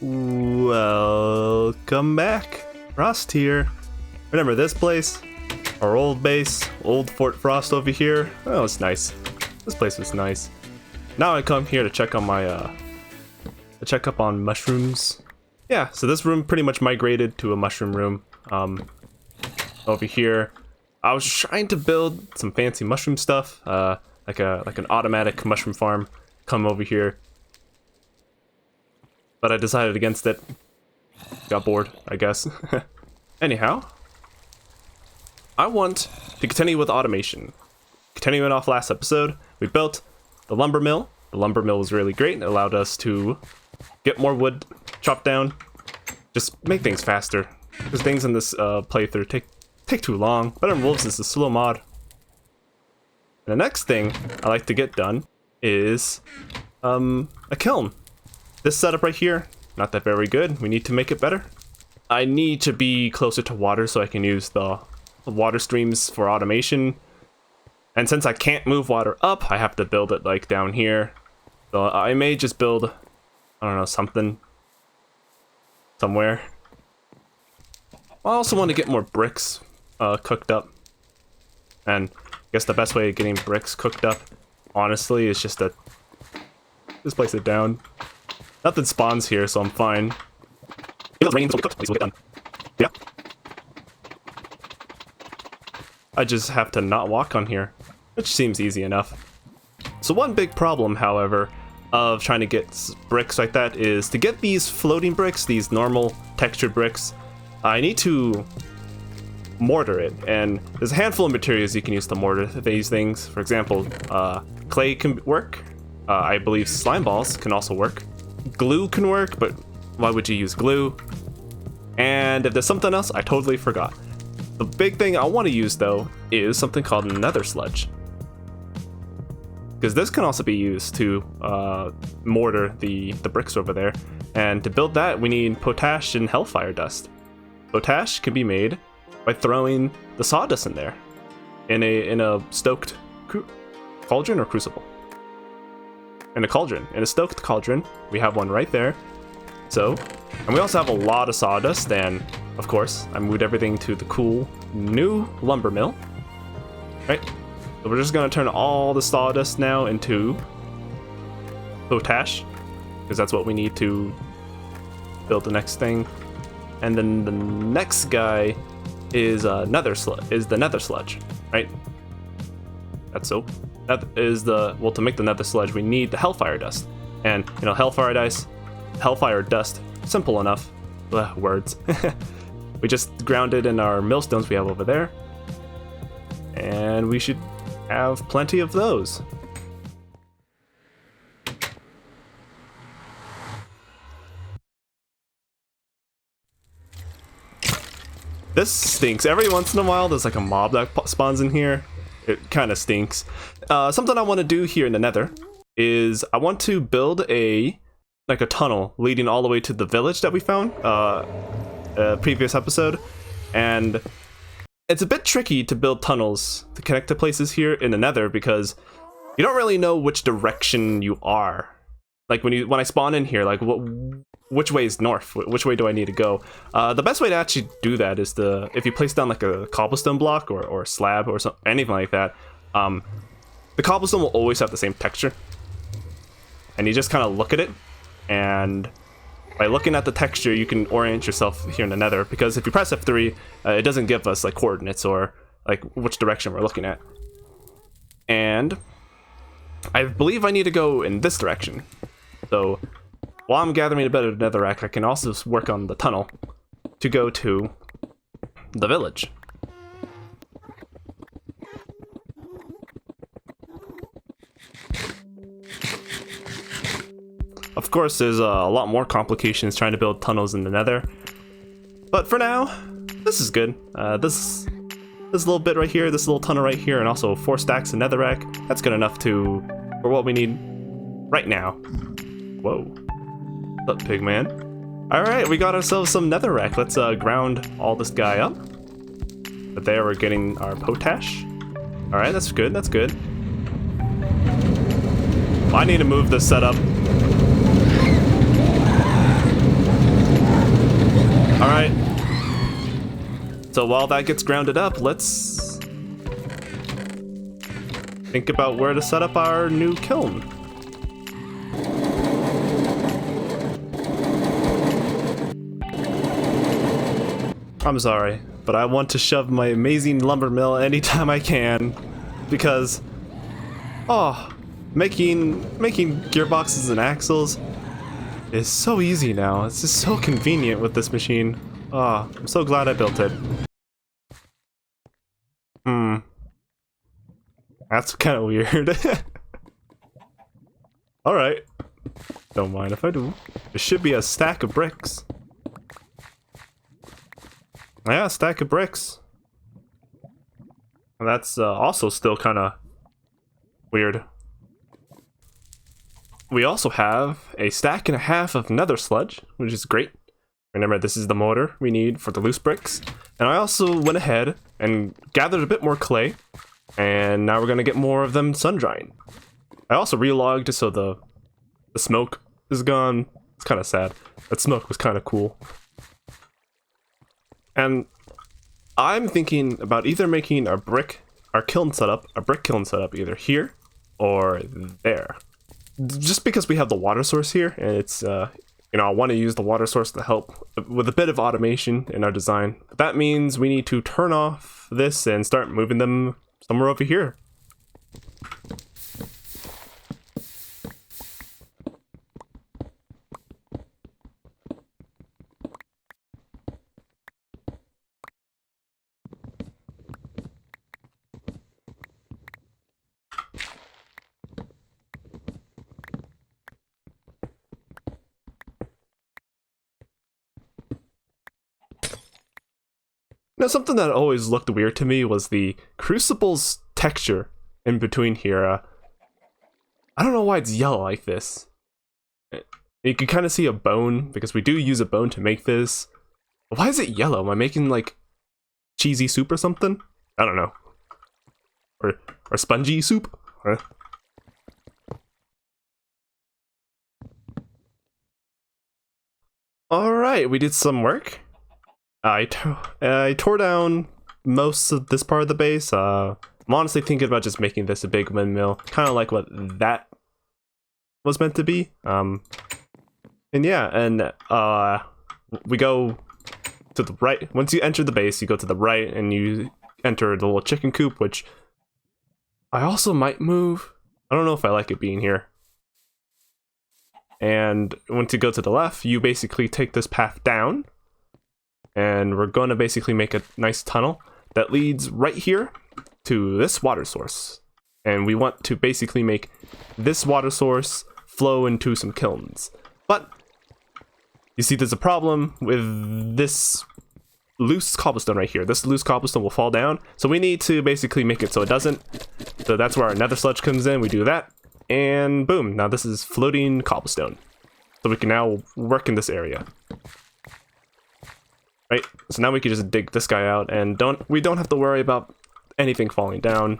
Welcome back. Frost here. Remember this place? Our old base, old Fort Frost over here. Oh, it's nice. This place was nice. Now I come here to check on my to check up on mushrooms. Yeah, so this room pretty much migrated to a mushroom room. Over here, I was trying to build some fancy mushroom stuff, like an automatic mushroom farm. Come over here, but I decided against it. Got bored, I guess. Anyhow, I want to continue with automation. Continuing off last episode, we built the lumber mill. The lumber mill was really great. It allowed us to get more wood chopped down, just make things faster. Because things in this playthrough take too long. Better than Wolves is a slow mod. And the next thing I like to get done is a kiln. This setup right here, not that very good. We need to make it better. I need to be closer to water so I can use the water streams for automation. And since I can't move water up, I have to build it like down here. So I may just build, I don't know, something somewhere. I also want to get more bricks cooked up. And I guess the best way of getting bricks cooked up, honestly, is just to just place it down. Nothing spawns here, so I'm fine. It's raining, so we cooked. Please, we'll get done. Yeah. I just have to not walk on here, which seems easy enough. So one big problem, however, of trying to get bricks like that is to get these floating bricks, these normal textured bricks, I need to mortar it, and there's a handful of materials you can use to mortar these things. For example, clay can work. I believe slime balls can also work. Glue can work, but why would you use glue? And if there's something else, I totally forgot. The big thing I want to use, though, is something called nether sludge. Because this can also be used to mortar the bricks over there. And to build that, we need potash and hellfire dust. Potash can be made by throwing the sawdust in there. In a stoked cauldron or crucible? In a cauldron. In a stoked cauldron. We have one right there. So, and we also have a lot of sawdust, and of course, I moved everything to the cool new lumber mill. Right? So we're just gonna turn all the sawdust now into potash, because that's what we need to build the next thing. And then the next guy is the nether sludge, right? That's so. That is well, to make the nether sludge, we need the hellfire dust, and you know, hellfire dust, simple enough. Words. We just ground it in our millstones we have over there, and we should have plenty of those. This stinks. Every once in a while, there's like a mob that spawns in here. It kind of stinks. Something I want to do here in the nether is I want to build a tunnel leading all the way to the village that we found previous episode. And it's a bit tricky to build tunnels to connect to places here in the nether because you don't really know which direction you are. Like when I spawn in here, like which way is north? Which way do I need to go? The best way to actually do that is if you place down like a cobblestone block or a slab or something, anything like that. The cobblestone will always have the same texture, and you just kind of look at it, and by looking at the texture, you can orient yourself here in the nether. Because if you press F3, it doesn't give us like coordinates or like which direction we're looking at. And I believe I need to go in this direction. So while I'm gathering a bit of netherrack, I can also work on the tunnel to go to the village. Of course, there's a lot more complications trying to build tunnels in the nether. But for now, this is good. This little bit right here, this little tunnel right here, and also 4 stacks of netherrack, that's good enough for what we need right now. Whoa. What's up, Pigman? Alright, we got ourselves some netherrack. Let's ground all this guy up. But there we're getting our potash. Alright, that's good, that's good. I need to move this setup. So while that gets grounded up, let's think about where to set up our new kiln. I'm sorry, but I want to shove my amazing lumber mill anytime I can, because, oh, making gearboxes and axles is so easy now. It's just so convenient with this machine. Oh, I'm so glad I built it. That's kind of weird. Alright. Don't mind if I do. There should be a stack of bricks. Yeah, a stack of bricks. And that's also still kind of weird. We also have a stack and a half of nether sludge, which is great. Remember, this is the mortar we need for the loose bricks. And I also went ahead and gathered a bit more clay. And now we're going to get more of them sun drying. I also relogged so the smoke is gone. It's kind of sad. That smoke was kind of cool. And I'm thinking about either making our brick kiln setup either here or there. Just because we have the water source here, and it's, you know, I want to use the water source to help with a bit of automation in our design. But that means we need to turn off this and start moving them somewhere over here. Now, something that always looked weird to me was the crucible's texture in between here. I don't know why it's yellow like this. You can kind of see a bone, because we do use a bone to make this. Why is it yellow? Am I making, like, cheesy soup or something? I don't know. Or spongy soup? Huh? Alright, we did some work. I tore down most of this part of the base. I'm honestly thinking about just making this a big windmill, kind of like what that was meant to be. And yeah, and we go to the right. Once you enter the base, you go to the right and you enter the little chicken coop, which I also might move. I don't know if I like it being here. And once you go to the left, you basically take this path down. And we're going to basically make a nice tunnel that leads right here to this water source. And we want to basically make this water source flow into some kilns. But you see there's a problem with this loose cobblestone right here. This loose cobblestone will fall down. So we need to basically make it so it doesn't. So that's where our nether sludge comes in. We do that. And boom, now this is floating cobblestone. So we can now work in this area. Right, so now we can just dig this guy out, and we don't have to worry about anything falling down.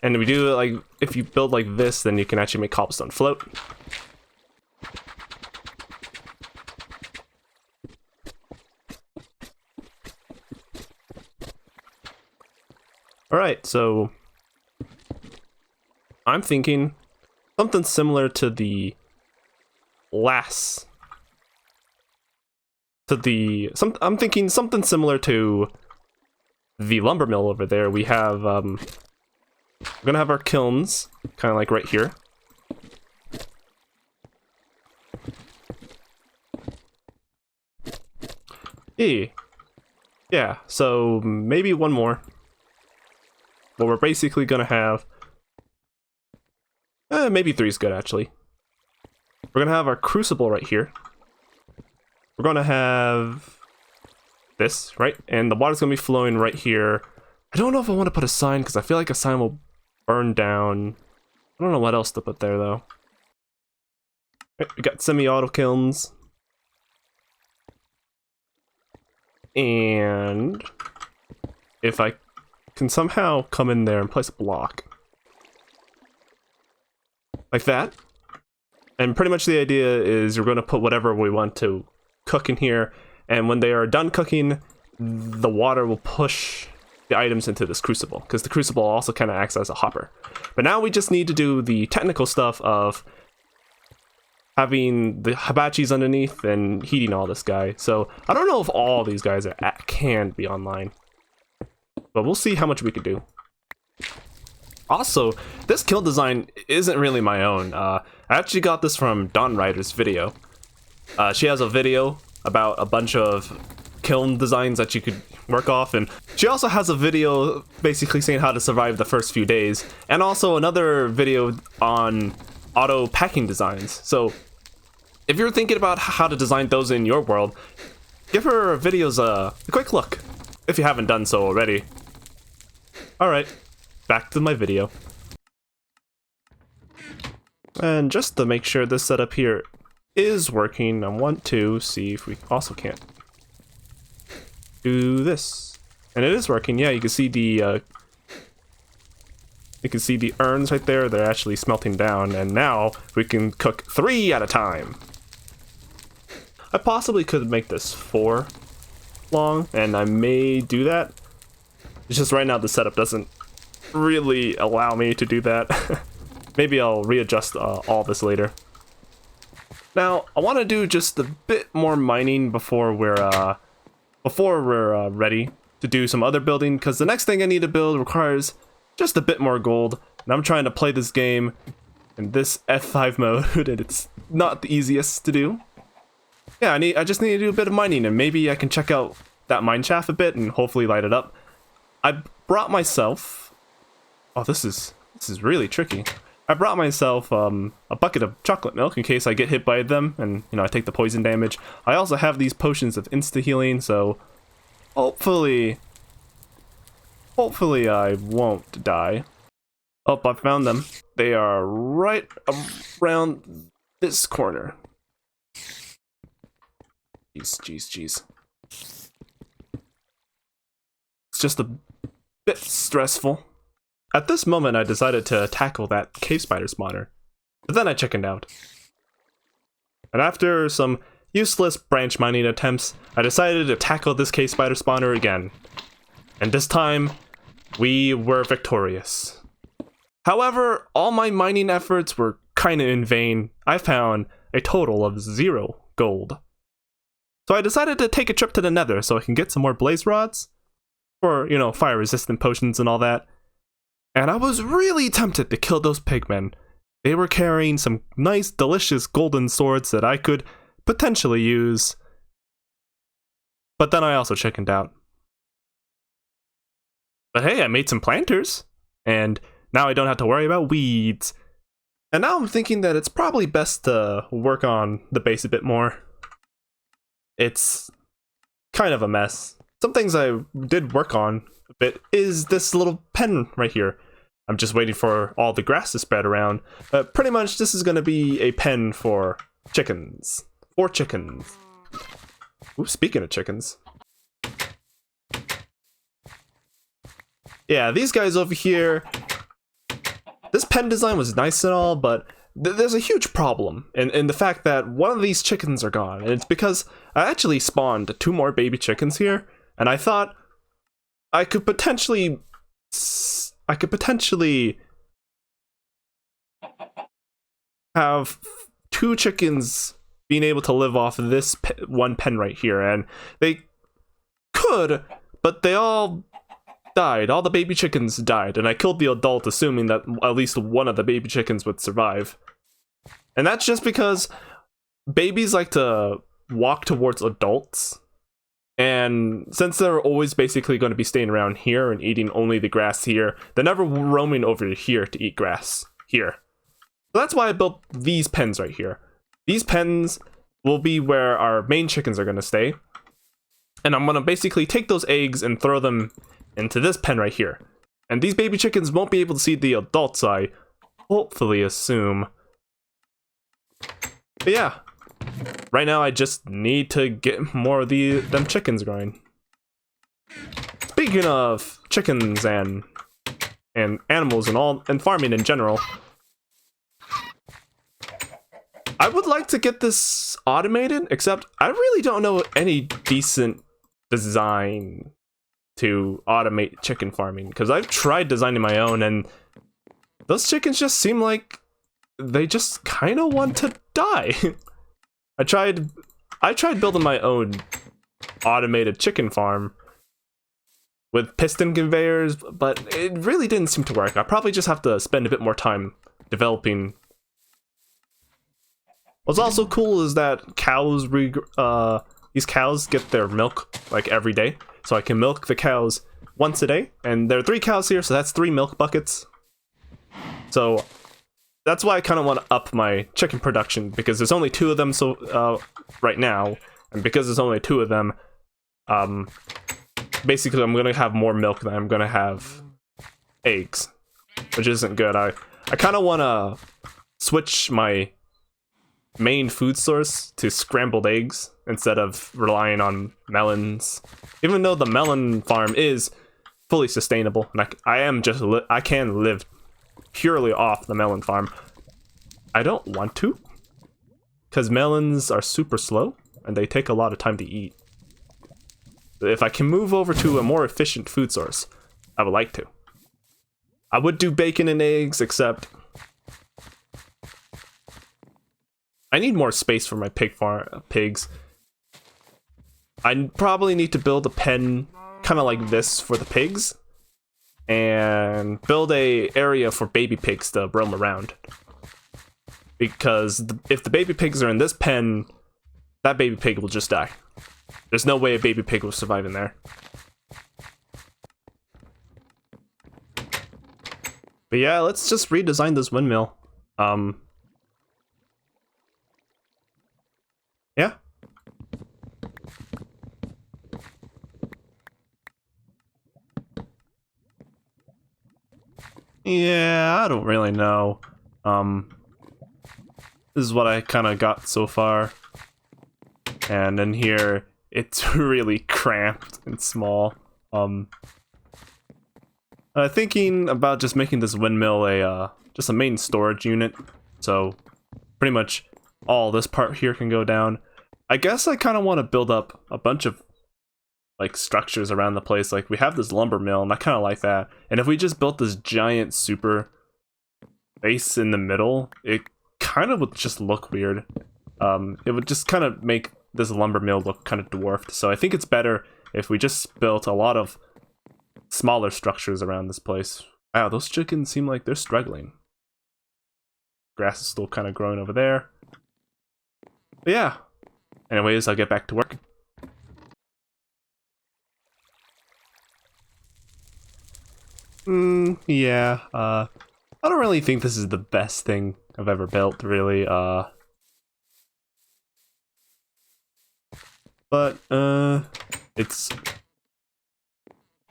And we do, like, if you build like this, then you can actually make cobblestone float. Alright, so I'm thinking something similar to the last I'm thinking something similar to the lumber mill over there. We have we're gonna have our kilns kind of like right here. Yeah, so maybe one more. But we're basically gonna have maybe 3 is good actually. We're gonna have our crucible right here. We're gonna have this, right? And the water's gonna be flowing right here. I don't know if I want to put a sign, because I feel like a sign will burn down. I don't know what else to put there, though. Right, we got semi-auto kilns. And if I can somehow come in there and place a block. Like that. And pretty much the idea is we're going to put whatever we want to cook in here, and when they are done cooking, the water will push the items into this crucible, because the crucible also kind of acts as a hopper. But now we just need to do the technical stuff of having the hibachis underneath and heating all this guy. So I don't know if all these guys can be online, but we'll see how much we can do. Also, this kiln design isn't really my own. I actually got this from Dawn Rider's video. She has a video about a bunch of kiln designs that you could work off, and she also has a video basically saying how to survive the first few days, and also another video on auto packing designs. So if you're thinking about how to design those in your world, give her videos a quick look if you haven't done so already. Alright, back to my video. And just to make sure this setup here is working, I want to see if we also can't do this. And it is working. Yeah, you can see the urns right there. They're actually smelting down, and now we can cook 3 at a time. I possibly could make this 4 long, and I may do that. It's just right now the setup doesn't really allow me to do that. Maybe I'll readjust all this later. Now, I want to do just a bit more mining before we're ready to do some other building, because the next thing I need to build requires just a bit more gold, and I'm trying to play this game in this F5 mode, and it's not the easiest to do. Yeah, I just need to do a bit of mining, and maybe I can check out that mine shaft a bit and hopefully light it up. I brought myself... Oh, this is really tricky. I brought myself a bucket of chocolate milk in case I get hit by them and, you know, I take the poison damage. I also have these potions of insta-healing, so hopefully I won't die. Oh, I found them. They are right around this corner. Jeez. It's just a bit stressful. At this moment, I decided to tackle that cave spider spawner, but then I chickened out. And after some useless branch mining attempts, I decided to tackle this cave spider spawner again. And this time, we were victorious. However, all my mining efforts were kinda in vain. I found a total of 0 gold. So I decided to take a trip to the Nether so I can get some more blaze rods, for, you know, fire resistant potions and all that. And I was really tempted to kill those pigmen. They were carrying some nice, delicious golden swords that I could potentially use. But then I also chickened out. But hey, I made some planters, and now I don't have to worry about weeds. And now I'm thinking that it's probably best to work on the base a bit more. It's kind of a mess. Some things I did work on a bit is this little pen right here. I'm just waiting for all the grass to spread around. Pretty much this is going to be a pen for chickens. 4 chickens. Ooh, speaking of chickens. Yeah, these guys over here. This pen design was nice and all, but there's a huge problem in the fact that one of these chickens are gone. And it's because I actually spawned 2 more baby chickens here, and I thought I could potentially have 2 chickens being able to live off of this one pen right here, and they could, but they all died. All the baby chickens died, and I killed the adult assuming that at least one of the baby chickens would survive. And that's just because babies like to walk towards adults, and since they're always basically going to be staying around here and eating only the grass here, they're never roaming over here to eat grass here. So that's why I built these pens right here. These pens will be where our main chickens are going to stay, and I'm going to basically take those eggs and throw them into this pen right here. And these baby chickens won't be able to see the adults, I hopefully assume. But yeah, right now I just need to get more of them chickens going. Speaking of chickens and animals and farming in general, I would like to get this automated, except I really don't know any decent design to automate chicken farming, because I've tried designing my own and those chickens just seem like they just kind of want to die. I tried building my own automated chicken farm with piston conveyors, but it really didn't seem to work. I probably just have to spend a bit more time developing. What's also cool is that cows, these cows get their milk like every day, so I can milk the cows once a day, and there are 3 cows here, so that's 3 milk buckets. So that's why I kind of want to up my chicken production, because there's only 2 of them right now, and because there's only 2 of them, basically I'm gonna have more milk than I'm gonna have eggs, which isn't good. I kind of want to switch my main food source to scrambled eggs instead of relying on melons, even though the melon farm is fully sustainable, and I can live purely off the melon farm. I don't want to, because melons are super slow and they take a lot of time to eat. If I can move over to a more efficient food source, I would like to. I would do bacon and eggs, except I need more space for my pigs. I probably need to build a pen kind of like this for the pigs, and build a area for baby pigs to roam around. Because if the baby pigs are in this pen, that baby pig will just die. There's no way a baby pig will survive in there. But yeah, let's just redesign this windmill. Yeah. Yeah, I don't really know. This is what I kind of got so far. And in here, it's really cramped and small. Thinking about just making this windmill just a main storage unit. So pretty much all this part here can go down. I guess I kind of want to build up a bunch of like structures around the place. Like we have this lumber mill, and I kind of like that. And if we just built this giant super base in the middle, it kind of would just look weird. It would just kind of make this lumber mill look kind of dwarfed. So I think it's better if we just built a lot of smaller structures around this place. Wow, those chickens seem like they're struggling. Grass is still kind of growing over there. But yeah. Anyways, I'll get back to work. Yeah, I don't really think this is the best thing I've ever built, really, but, it's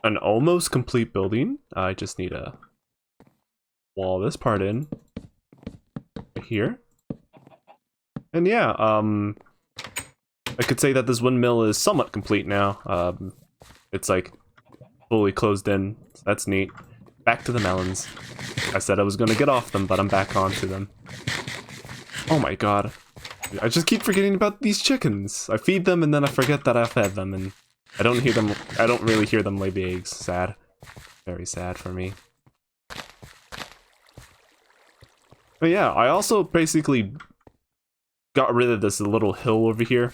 an almost complete building. I just need to wall this part in here. And yeah, I could say that this windmill is somewhat complete now. It's like fully closed in, so that's neat. Back to the melons. I said I was gonna get off them, but I'm back onto them. Oh my god. I just keep forgetting about these chickens. I feed them and then I forget that I fed them, and I don't really hear them lay the eggs. Sad. Very sad for me. But yeah, I also basically got rid of this little hill over here.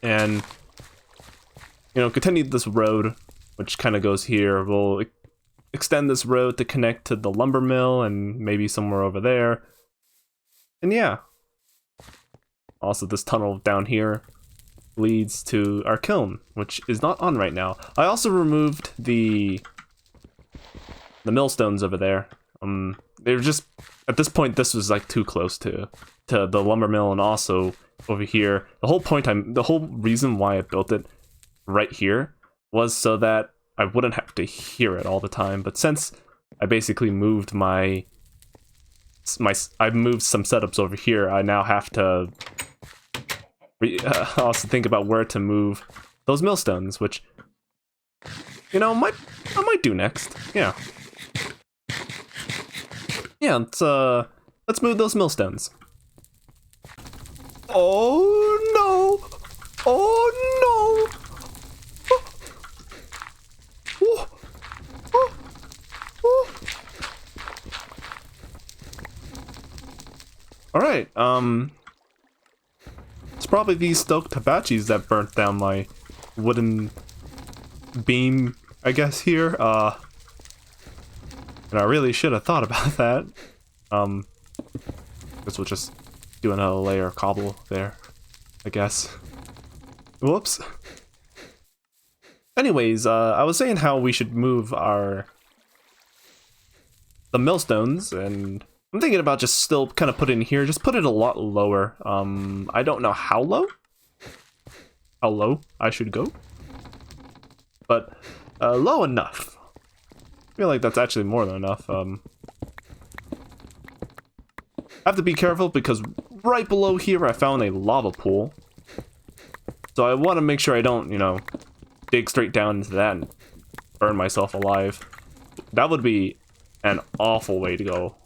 And, you know, continued this road, which kind of goes here. We'll extend this road to connect to the lumber mill and maybe somewhere over there. And yeah. Also, this tunnel down here leads to our kiln, which is not on right now. I also removed the millstones over there. They were just, at this point, this was like too close to the lumber mill, and also over here. The whole reason why I built it right here was so that I wouldn't have to hear it all the time. But since I basically moved I moved some setups over here, I now have to also think about where to move those millstones, which, you know, I might do next. Yeah. Yeah, let's move those millstones. Oh no! Oh right. It's probably these stoked hibachis that burnt down my wooden beam, I guess, here. And I really should have thought about that. Guess we'll just do another layer of cobble there, I guess. Whoops. Anyways, I was saying how we should move the millstones, and I'm thinking about just still kind of put it in here, just put it a lot lower. I don't know how low I should go, but low enough. I feel like that's actually more than enough. I have to be careful because right below here I found a lava pool, so I want to make sure I don't, you know, dig straight down into that and burn myself alive. That would be an awful way to go.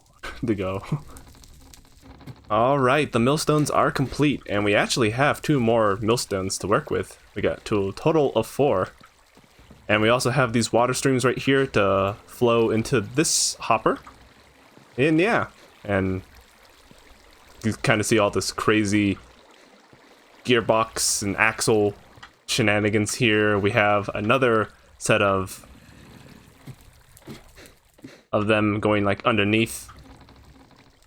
All right, the millstones are complete, and we actually have 2 more millstones to work with. We got to a total of 4, and we also have these water streams right here to flow into this hopper. And yeah, and you kind of see all this crazy gearbox and axle shenanigans here. We have another set of them going like underneath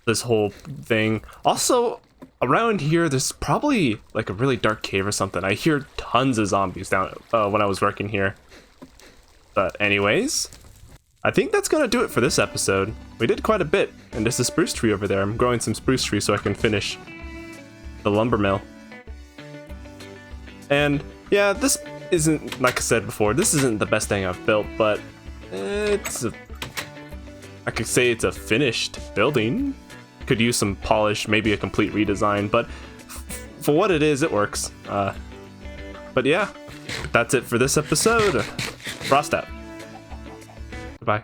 this whole thing. Also, around here, there's probably like a really dark cave or something. I hear tons of zombies down when I was working here. But anyways, I think that's gonna do it for this episode. We did quite a bit, and there's a spruce tree over there. I'm growing some spruce trees so I can finish the lumber mill. And yeah, this isn't, like I said before, this isn't the best thing I've built, but I could say it's a finished building. Could use some polish, maybe a complete redesign, but for what it is, it works. But yeah, that's it for this episode. Frost out. Goodbye.